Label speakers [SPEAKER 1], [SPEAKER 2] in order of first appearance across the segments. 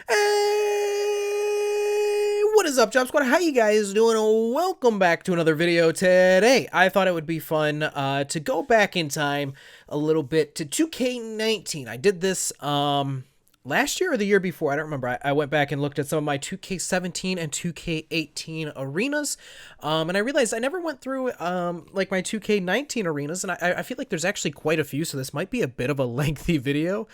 [SPEAKER 1] Hey, what is up, Job Squad? How you guys doing? Welcome back to another video. Today, I thought it would be fun to go back in time a little bit to 2K19. I did this last year or the year before. I don't remember. I went back and looked at some of my 2K17 and 2K18 arenas, and I realized I never went through like my 2K19 arenas, and I feel like there's actually quite a few, so this might be a bit of a lengthy video.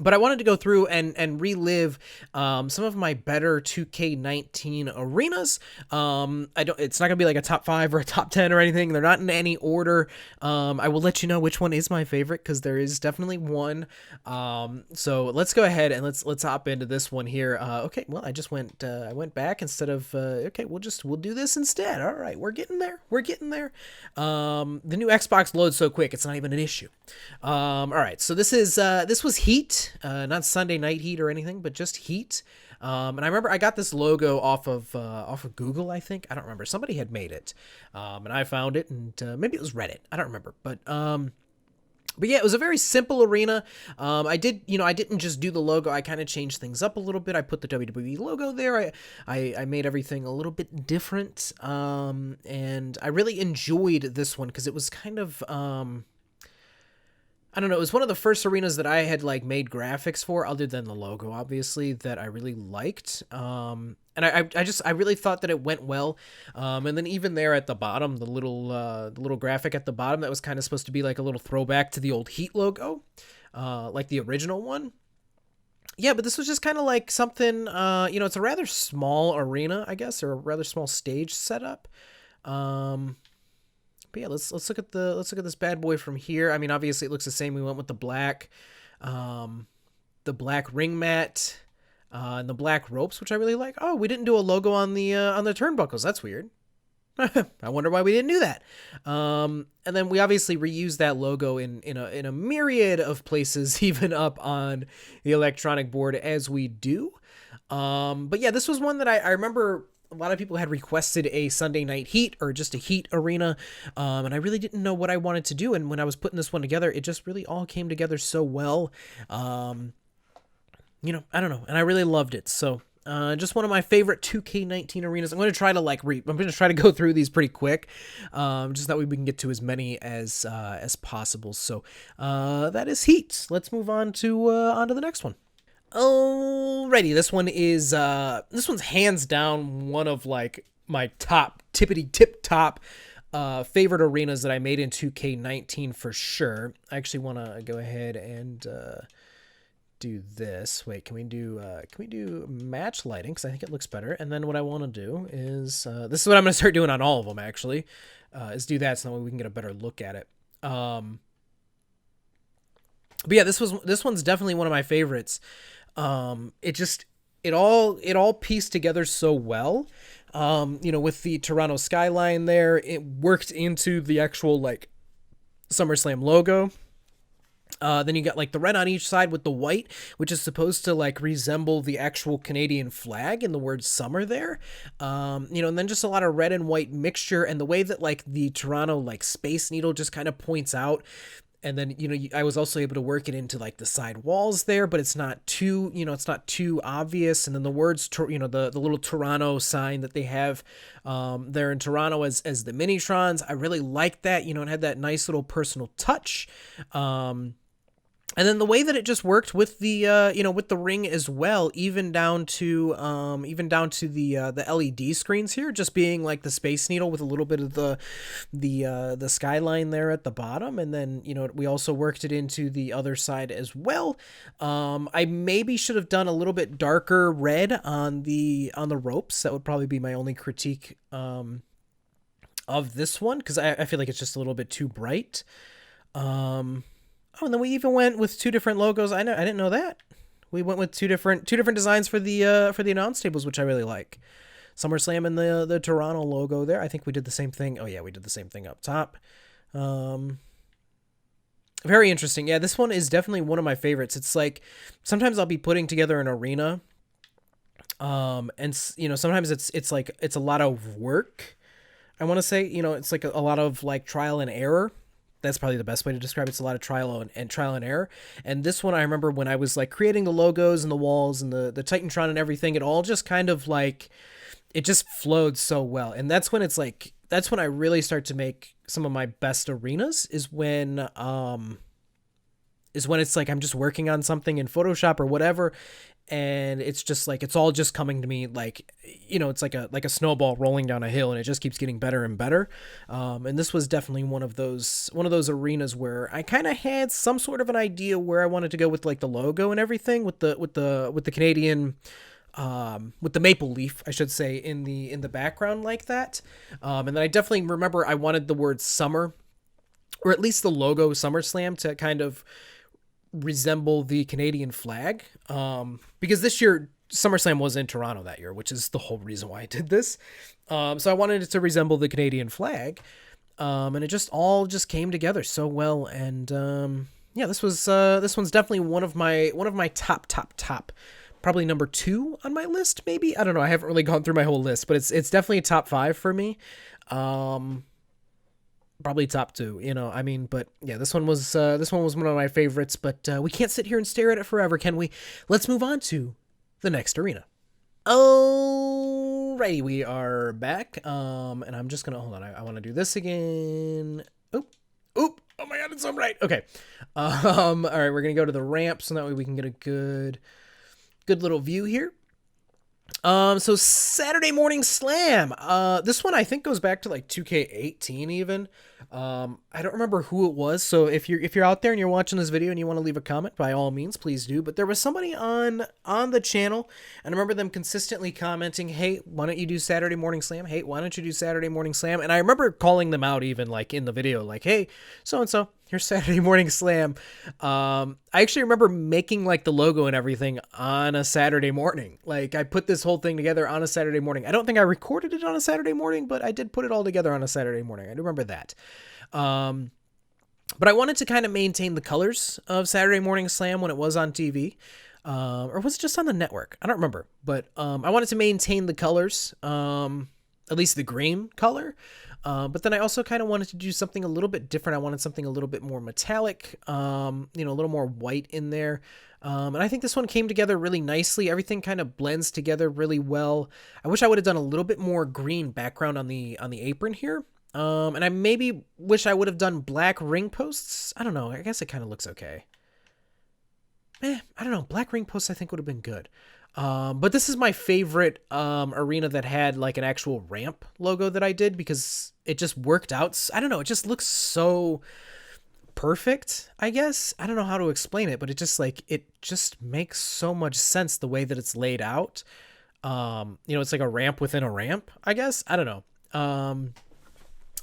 [SPEAKER 1] But I wanted to go through and relive some of my better 2K19 arenas. It's not gonna be like a top 5 or a top 10 or anything. They're not in any order. I will let you know which one is my favorite, because there is definitely one. So let's go ahead and let's hop into this one here. Okay, well, I went back instead of okay, we'll do this instead. All right, we're getting there. The new Xbox loads so quick, it's not even an issue. All right, so this was Heat. Not Sunday Night Heat or anything, but just Heat. And I remember I got this logo off of Google, I think. I don't remember. Somebody had made it, and I found it, and maybe it was Reddit. I don't remember, but yeah, it was a very simple arena. I didn't just do the logo. I kind of changed things up a little bit. I put the WWE logo there. I made everything a little bit different, and I really enjoyed this one because it was kind of I don't know, it was one of the first arenas that I had like made graphics for, other than the logo, obviously, that I really liked. And I really thought that it went well. And then even there at the bottom, the little graphic at the bottom that was kind of supposed to be like a little throwback to the old Heat logo, like the original one. Yeah, but this was just kind of like something, it's a rather small arena, I guess, or a rather small stage setup. But yeah, let's look at this bad boy from here. I mean, obviously it looks the same. We went with the black ring mat, and the black ropes, which I really like. Oh, we didn't do a logo on the turnbuckles. That's weird. I wonder why we didn't do that. And then we obviously reused that logo in a myriad of places, even up on the electronic board as we do. But yeah, this was one that I remember a lot of people had requested a Sunday Night Heat or just a Heat arena, and I really didn't know what I wanted to do. And when I was putting this one together, it just really all came together so well. I don't know, and I really loved it. So just one of my favorite 2K19 arenas. I'm going to try to go through these pretty quick, just that way we can get to as many as possible. So that is Heat. Let's move on to the next one. Alrighty, this one's hands down one of like my top tip-top favorite arenas that I made in 2K19 for sure. I actually want to go ahead and do this. Wait, can we do match lighting? Because I think it looks better. And then what I want to do is this is what I'm going to start doing on all of them actually, is do that so that way we can get a better look at it. But yeah, this one's definitely one of my favorites. It all pieced together so well. With the Toronto skyline there, it worked into the actual like Summerslam logo. Then you got like the red on each side with the white, which is supposed to like resemble the actual Canadian flag and the word summer there. And then just a lot of red and white mixture, and the way that like the Toronto like Space Needle just kind of points out. And then, I was also able to work it into like the side walls there, but it's not too obvious. And then the words, the little Toronto sign that they have there in Toronto as the Minitrons, I really like that. It had that nice little personal touch. And then the way that it just worked with the with the ring as well, even down to the LED screens here, just being like the Space Needle with a little bit of the skyline there at the bottom, and then we also worked it into the other side as well. I maybe should have done a little bit darker red on the ropes. That would probably be my only critique of this one, because I feel like it's just a little bit too bright. Oh, and then we even went with two different logos. I didn't know that. We went with two different designs for the announce tables, which I really like. SummerSlam and the Toronto logo there. I think we did the same thing. Oh yeah, we did the same thing up top. Very interesting. Yeah, this one is definitely one of my favorites. It's like sometimes I'll be putting together an arena, and sometimes it's like it's a lot of work. I want to say it's like a lot of like trial and error. That's probably the best way to describe it. It's a lot of trial and error. And this one, I remember when I was like creating the logos and the walls and the Titantron and everything, it all just kind of like, it just flowed so well. And that's when it's like, that's when I really start to make some of my best arenas is when it's like I'm just working on something in Photoshop or whatever, and it's just like it's all just coming to me like, you know, it's like a snowball rolling down a hill, and it just keeps getting better and better. And this was definitely one of those arenas where I kind of had some sort of an idea where I wanted to go with like the logo and everything with the Canadian with the maple leaf, I should say, in the background like that. And then I definitely remember I wanted the word summer, or at least the logo Summerslam, to kind of resemble the Canadian flag. Because this year SummerSlam was in Toronto that year, which is the whole reason why I did this. So I wanted it to resemble the Canadian flag. And it just all just came together so well. And yeah, this one's definitely one of my top, probably number 2 on my list, maybe. I don't know. I haven't really gone through my whole list, but it's definitely a top 5 for me. Probably top 2, you know, I mean, but yeah, this one was one of my favorites, but we can't sit here and stare at it forever, can we? Let's move on to the next arena. Alrighty, we are back. And I'm just gonna, hold on, I want to do this again. Oop, oh my god, it's so bright. Okay. All right, we're gonna go to the ramp, so that way we can get a good little view here. So Saturday Morning Slam. This one I think goes back to like 2K18 even. I don't remember who it was. So if you're out there and you're watching this video and you want to leave a comment, by all means, please do. But there was somebody on the channel, and I remember them consistently commenting, "Hey, why don't you do Saturday Morning Slam? Hey, why don't you do Saturday Morning Slam?" And I remember calling them out even like in the video, like, "Hey, so and so, here's Saturday Morning Slam." I actually remember making like the logo and everything on a Saturday morning. Like I put this whole thing together on a Saturday morning. I don't think I recorded it on a Saturday morning, but I did put it all together on a Saturday morning. I do remember that. But I wanted to kind of maintain the colors of Saturday Morning Slam when it was on TV. Or was it just on the network? I don't remember. But I wanted to maintain the colors, at least the green color. But then I also kind of wanted to do something a little bit different. I wanted something a little bit more metallic, a little more white in there. And I think this one came together really nicely. Everything kind of blends together really well. I wish I would have done a little bit more green background on the apron here. And I maybe wish I would have done black ring posts. I don't know. I guess it kind of looks okay. I don't know. Black ring posts I think would have been good. But this is my favorite arena that had like an actual ramp logo that I did, because it just worked out. I don't know. It just looks so perfect, I guess. I don't know how to explain it, but it just makes so much sense the way that it's laid out. It's like a ramp within a ramp, I guess. I don't know.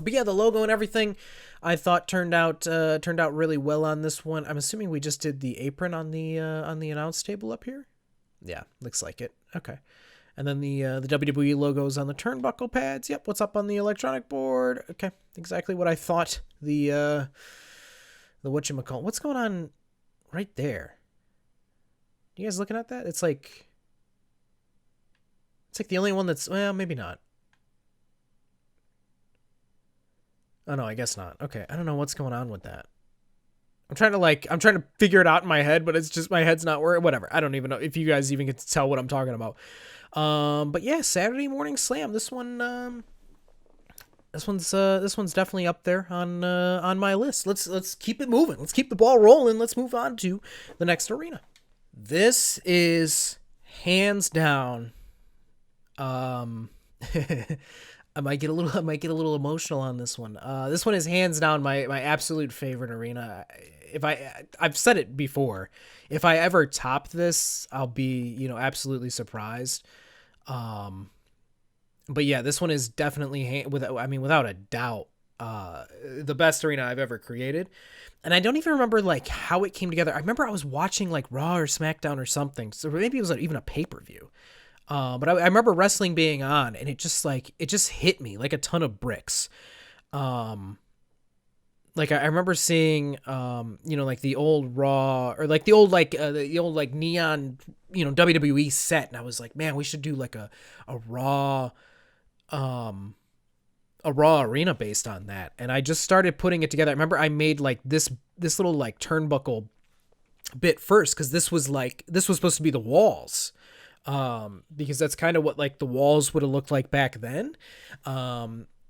[SPEAKER 1] But yeah, the logo and everything I thought turned out really well on this one. I'm assuming we just did the apron on the announce table up here. Yeah, looks like it. Okay. And then the WWE logos on the turnbuckle pads. Yep, what's up on the electronic board? Okay, exactly what I thought. The whatchamacallit. What's going on right there? You guys looking at that? It's like the only one that's, well, maybe not. Oh no, I guess not. Okay, I don't know what's going on with that. I'm trying to figure it out in my head, but it's just my head's not working. Whatever. I don't even know if you guys even get to tell what I'm talking about. But yeah, Saturday Morning Slam. This one's definitely up there on my list. Let's keep it moving. Let's keep the ball rolling. Let's move on to the next arena. This is hands down. I might get a little emotional on this one. This one is hands down my absolute favorite arena. I've said it before, if I ever top this, I'll be, absolutely surprised. But yeah, this one is definitely without a doubt, the best arena I've ever created. And I don't even remember like how it came together. I remember I was watching like Raw or SmackDown or something. So maybe it was even a pay-per-view. But I remember wrestling being on, and it just hit me like a ton of bricks. Like I remember seeing, like the old Raw, or like the old neon, WWE set. And I was like, man, we should do like a Raw, a Raw arena based on that, and I just started putting it together. I remember I made like this little like turnbuckle bit first, because this was supposed to be the walls, because that's kind of what like the walls would have looked like back then.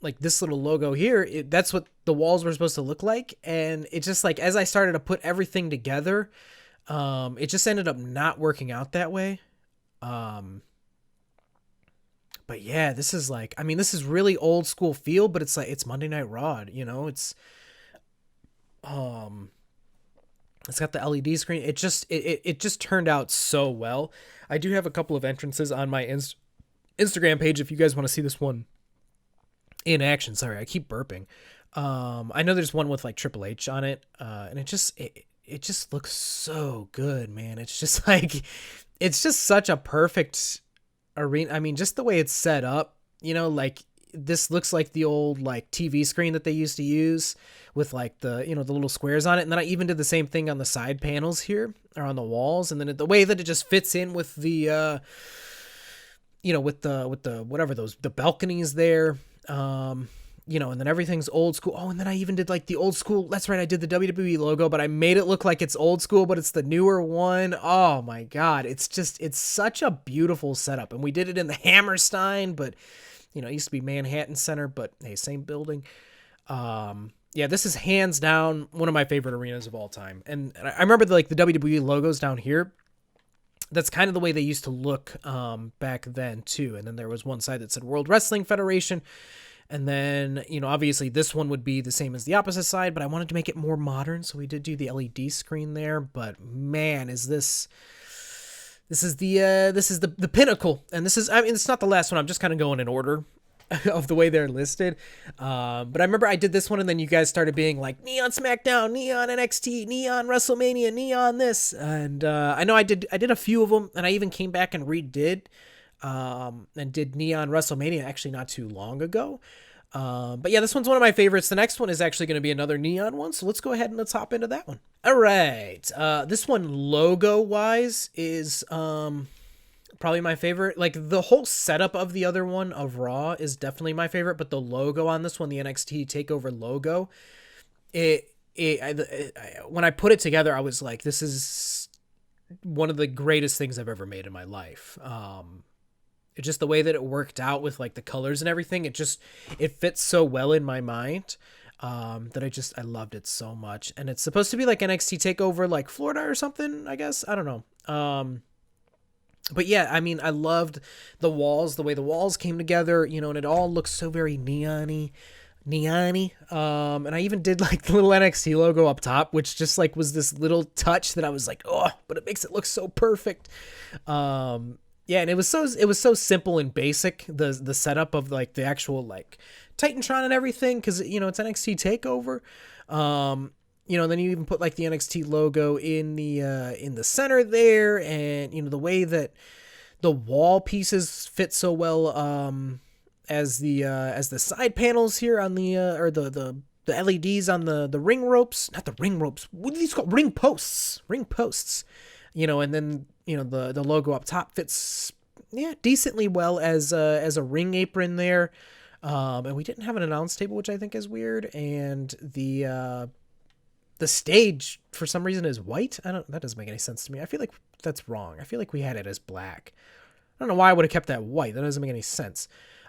[SPEAKER 1] Like this little logo here, that's what the walls were supposed to look like, and it just like as I started to put everything together, it just ended up not working out that way. But yeah, this is like, I mean, this is really old school feel, but it's like it's Monday Night Raw, um it's got the LED screen. It just turned out so well. I do have a couple of entrances on my Instagram page if you guys want to see this one in action. Sorry, I keep burping. I know there's one with like Triple H on it, and it just looks so good, man. It's just like it's just such a perfect arena. I mean, just the way it's set up, like this looks like the old like TV screen that they used to use with like the the little squares on it. And then I even did the same thing on the side panels here or on the walls, and then the way that it just fits in with the with the whatever the balconies there. And then everything's old school. Oh, and then I even did like the old school. That's right, I did the WWE logo, but I made it look like it's old school, but it's the newer one. Oh my God. It's such a beautiful setup. And we did it in the Hammerstein, but it used to be Manhattan Center, but hey, same building. Yeah, this is hands down one of my favorite arenas of all time. And I remember the WWE logos down here. That's kind of the way they used to look back then too. And then there was one side that said World Wrestling Federation. And then, obviously this one would be the same as the opposite side, but I wanted to make it more modern. So we did do the LED screen there, but man, this is the pinnacle. And it's not the last one. I'm just kind of going in order of the way they're listed. But I remember I did this one, and then you guys started being like Neon SmackDown, Neon NXT, Neon WrestleMania, Neon this. And I know I did a few of them, and I even came back and redid and did Neon WrestleMania actually not too long ago. But yeah, this one's one of my favorites. The next one is actually going to be another neon one, so let's go ahead and let's hop into that one. All right, this one logo wise is probably my favorite. Like the whole setup of the other one of Raw is definitely my favorite, but the logo on this one, the NXT Takeover logo, when I put it together, I was like, this is one of the greatest things I've ever made in my life. It's just the way that it worked out with like the colors and everything. It fits so well in my mind that I loved it so much. And it's supposed to be like NXT Takeover like Florida or something, I guess. I don't know. But yeah, I mean, I loved the walls, the way the walls came together, and it all looks so very neon-y. And I even did like the little NXT logo up top, which just like was this little touch that I was like, oh, but it makes it look so perfect. Yeah, and it was so simple and basic, the setup of like the actual like Titantron and everything, because it's NXT Takeover. Then you even put like the NXT logo in the center there, and the way that the wall pieces fit so well as the side panels here on the or the LEDs on the ring ropes, not the ring ropes. What are these called? Ring posts. And then the logo up top fits decently well as a ring apron there. And we didn't have an announce table, which I think is weird, and the stage for some reason is white. That doesn't make any sense to me. I feel like that's wrong. I feel like we had it as black. I don't know why I would have kept that white. That doesn't make any sense.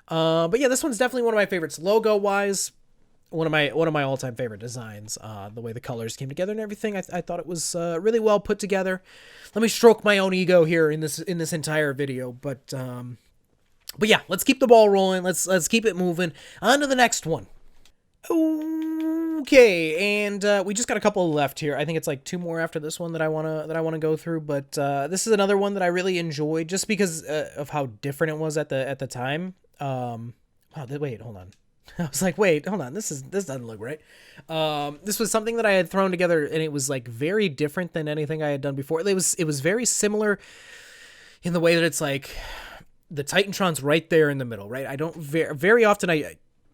[SPEAKER 1] But yeah, this one's definitely one of my favorites logo wise. One of my all-time favorite designs. The way the colors came together and everything. I thought it was really well put together. Let me stroke my own ego here in this entire video, but yeah, let's keep the ball rolling. Let's keep it moving. On to the next one. Okay, and we just got a couple left here. I think it's like two more after this one that I wanna go through. But this is another one that I really enjoyed just because of how different it was at the time. Wait, hold on. I was like, wait, hold on. This doesn't look right. This was something that I had thrown together, and it was like very different than anything I had done before. It was very similar in the way that it's like the Titantron's right there in the middle, right? I don't very often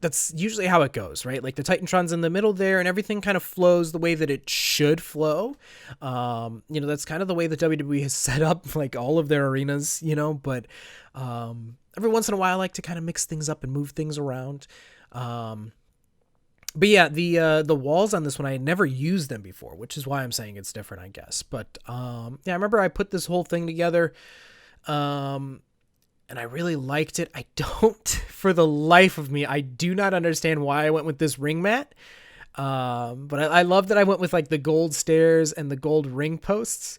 [SPEAKER 1] that's usually how it goes, right? Like the Titantron's in the middle there, and everything kind of flows the way that it should flow. That's kind of the way the WWE has set up like all of their arenas, but every once in a while I like to kind of mix things up and move things around. But yeah, the walls on this one, I had never used them before, which is why I'm saying it's different, I guess. But yeah, I remember I put this whole thing together, and I really liked it. I don't, for the life of me, I do not understand why I went with this ring mat. But I love that I went with like the gold stairs and the gold ring posts.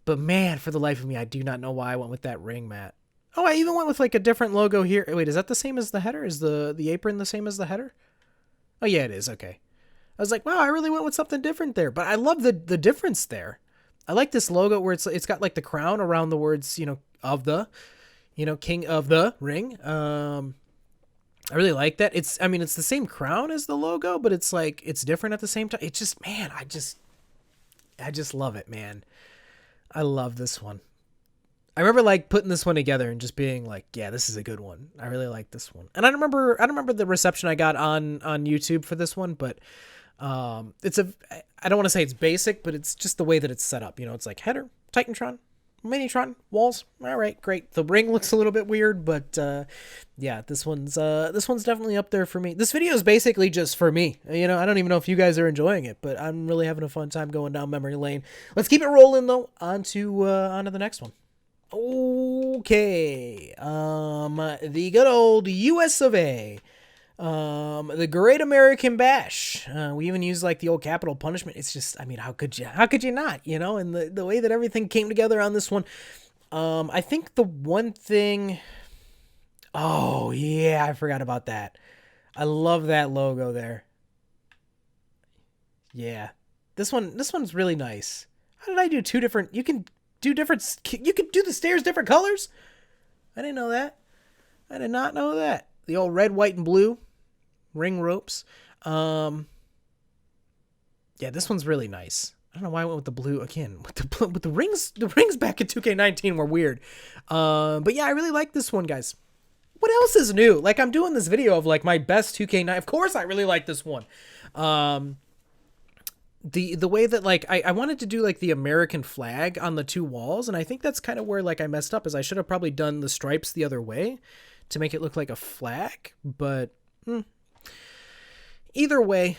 [SPEAKER 1] But man, for the life of me, I do not know why I went with that ring mat. Oh, I even went with like a different logo here. Wait, is that the same as the header? Is the apron the same as the header? Oh yeah, it is. Okay. I was like, wow, I really went with something different there. But I love the difference there. I like this logo where it's got like the crown around the words, of the, king of the ring. I really like that. It's the same crown as the logo, but it's like, it's different at the same time. It's just, man, I just love it, man. I love this one. I remember like putting this one together and just being like, yeah, this is a good one. I really like this one. And I don't remember the reception I got on YouTube for this one, but I don't want to say it's basic, but it's just the way that it's set up. It's like header, Titantron, Minitron, walls. All right, great. The ring looks a little bit weird, but yeah, this one's definitely up there for me. This video is basically just for me. I don't even know if you guys are enjoying it, but I'm really having a fun time going down memory lane. Let's keep it rolling though. Onto the next one. Okay. The good old US of A. The Great American Bash. We even use like the old capital punishment. It's just, how could you not, and the way that everything came together on this one. I think the one thing, oh yeah, I forgot about that. I love that logo there. Yeah. This one's really nice. How did I do two different, you could do the stairs different colors? I didn't know that. I did not know that. The old red, white, and blue ring ropes. Yeah, this one's really nice. I don't know why I went with the blue again. With the rings. The rings back in 2K19 were weird. But yeah, I really like this one, guys. What else is new? Like, I'm doing this video of like my best 2K9. Of course, I really like this one. The way that like I wanted to do like the American flag on the two walls, and I think that's kind of where like I messed up, is I should have probably done the stripes the other way to make it look like a flag, but either way,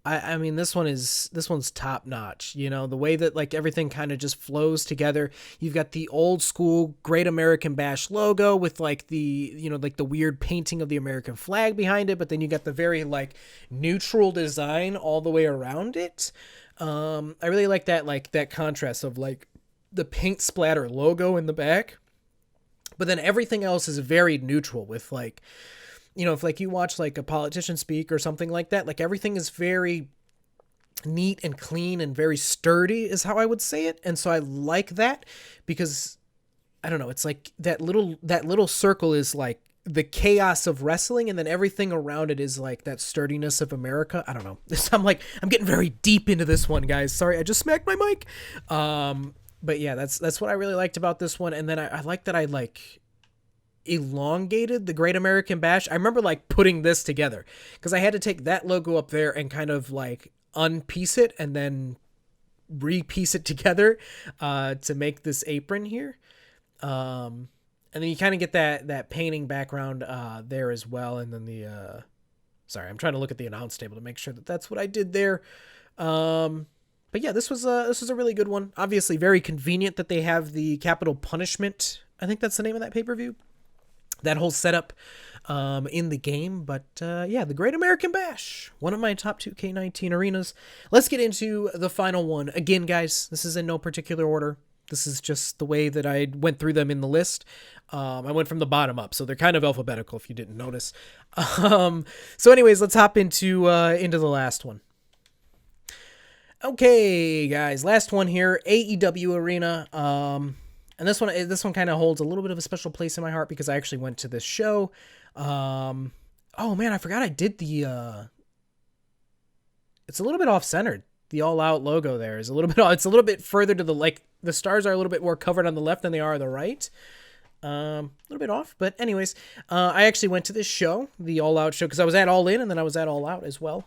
[SPEAKER 1] this one's top notch. The way that like everything kind of just flows together. You've got the old school Great American Bash logo with like the like the weird painting of the American flag behind it, but then you got the very like neutral design all the way around it. I really like that contrast of like the paint splatter logo in the back, but then everything else is very neutral with like, if like you watch like a politician speak or something like that, like everything is very neat and clean and very sturdy is how I would say it. And so I like that because I don't know, it's like that little circle is like the chaos of wrestling, and then everything around it is like that sturdiness of America. I don't know. I'm getting very deep into this one, guys. Sorry, I just smacked my mic. But yeah, that's what I really liked about this one. And then I like that I like elongated the Great American Bash. I remember like putting this together because I had to take that logo up there and kind of like unpiece it and then repiece it together to make this apron here. And then you kind of get that painting background there as well. And then sorry, I'm trying to look at the announce table to make sure that that's what I did there. But yeah, this was a really good one. Obviously very convenient that they have the capital punishment. I think that's the name of that pay-per-view. That whole setup in the game. But yeah, the Great American Bash, one of my top 2K19 arenas. Let's get into the final one. Again, guys, this is in no particular order. This is just the way that I went through them in the list. I went from the bottom up, so they're kind of alphabetical if you didn't notice. So anyways, let's hop into the last one. Okay, guys, last one here, AEW Arena. And this one kind of holds a little bit of a special place in my heart because I actually went to this show. Oh man, I forgot I did the. It's a little bit off-centered. The All Out logo there is it's a little bit further to the stars are a little bit more covered on the left than they are on the right. A little bit off, but anyways, I actually went to this show, the All Out show, because I was at All In and then I was at All Out as well.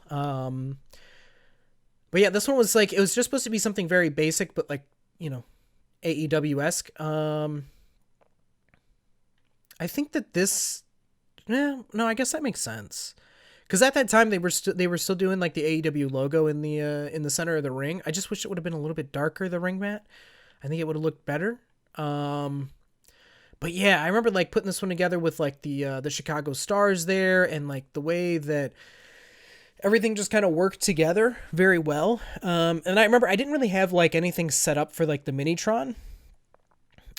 [SPEAKER 1] But yeah, this one was like, it was just supposed to be something very basic, but like, AEW-esque. I think that this Yeah, no, I guess that makes sense. Because at that time they were still doing like the AEW logo in the center of the ring. I just wish it would have been a little bit darker, the ring mat. I think it would have looked better. But yeah, I remember like putting this one together with like the Chicago Stars there, and like the way that everything just kind of worked together very well. And I remember I didn't really have like anything set up for like the Minitron.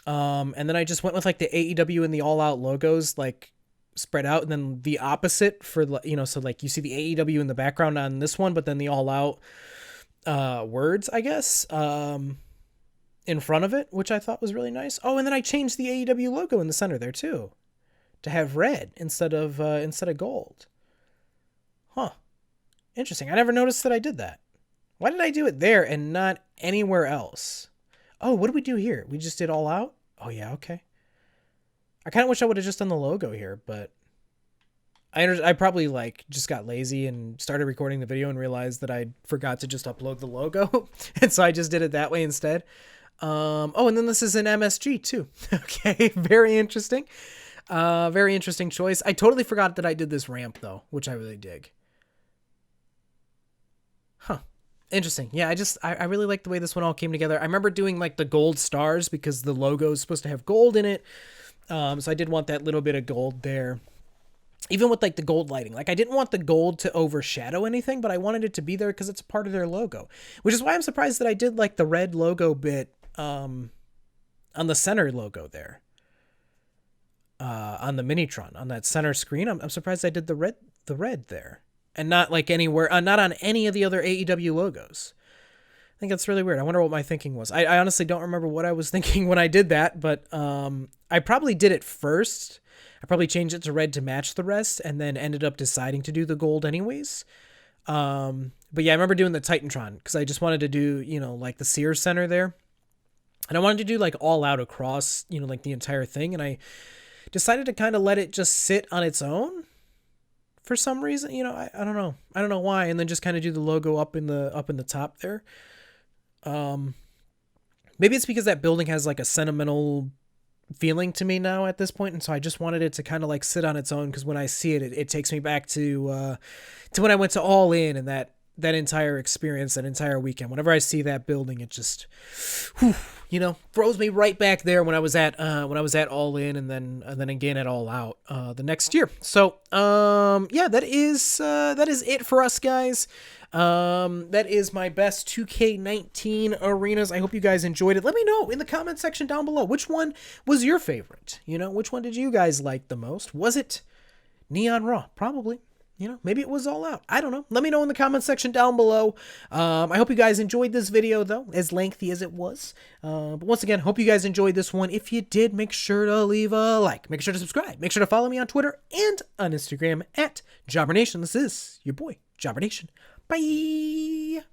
[SPEAKER 1] And then I just went with like the AEW and the All Out logos like spread out, and then the opposite for, you know, so like you see the AEW in the background on this one, but then the All Out words, I guess, in front of it, which I thought was really nice. Oh, and then I changed the AEW logo in the center there too, to have red instead of gold. Huh. Interesting. I never noticed that I did that. Why did I do it there and not anywhere else? Oh, what did we do here? We just did All Out? Oh yeah, okay. I kind of wish I would have just done the logo here, but I probably like just got lazy and started recording the video and realized that I forgot to just upload the logo. And so I just did it that way instead. Oh, and then this is an MSG too. Okay. Very interesting. Very interesting choice. I totally forgot that I did this ramp though, which I really dig. Huh. Interesting. Yeah, I really like the way this one all came together. I remember doing like the gold stars because the logo is supposed to have gold in it. So I did want that little bit of gold there. Even with like the gold lighting. Like I didn't want the gold to overshadow anything, but I wanted it to be there because it's a part of their logo. Which is why I'm surprised that I did like the red logo bit on the center logo there. On the Minitron, on that center screen. I'm surprised I did the red there. And not like anywhere, not on any of the other AEW logos. I think that's really weird. I wonder what my thinking was. I honestly don't remember what I was thinking when I did that, but I probably did it first. I probably changed it to red to match the rest, and then ended up deciding to do the gold anyways. But yeah, I remember doing the Titantron because I just wanted to do, you know, like the Sears Center there. And I wanted to do like All Out across, you know, like the entire thing. And I decided to kind of let it just sit on its own. For some reason, you know, I don't know. I don't know why. And then just kind of do the logo up in the top there. Maybe it's because that building has like a sentimental feeling to me now at this point, and so I just wanted it to kind of like sit on its own because when I see it, it takes me back to when I went to All In and that entire experience, that entire weekend. Whenever I see that building, it just, whew, you know, throws me right back there when I was at All In and then again at All Out the next year. So yeah, that is it for us, guys. That is my best 2K19 arenas. I hope you guys enjoyed it. Let me know in the comment section down below which one was your favorite. You know, which one did you guys like the most? Was it Neon Raw? Probably. You know, maybe it was All Out. I don't know. Let me know in the comment section down below. I hope you guys enjoyed this video, though, as lengthy as it was. But once again, hope you guys enjoyed this one. If you did, make sure to leave a like. Make sure to subscribe. Make sure to follow me on Twitter and on Instagram at JobberNation. This is your boy, JobberNation. Bye!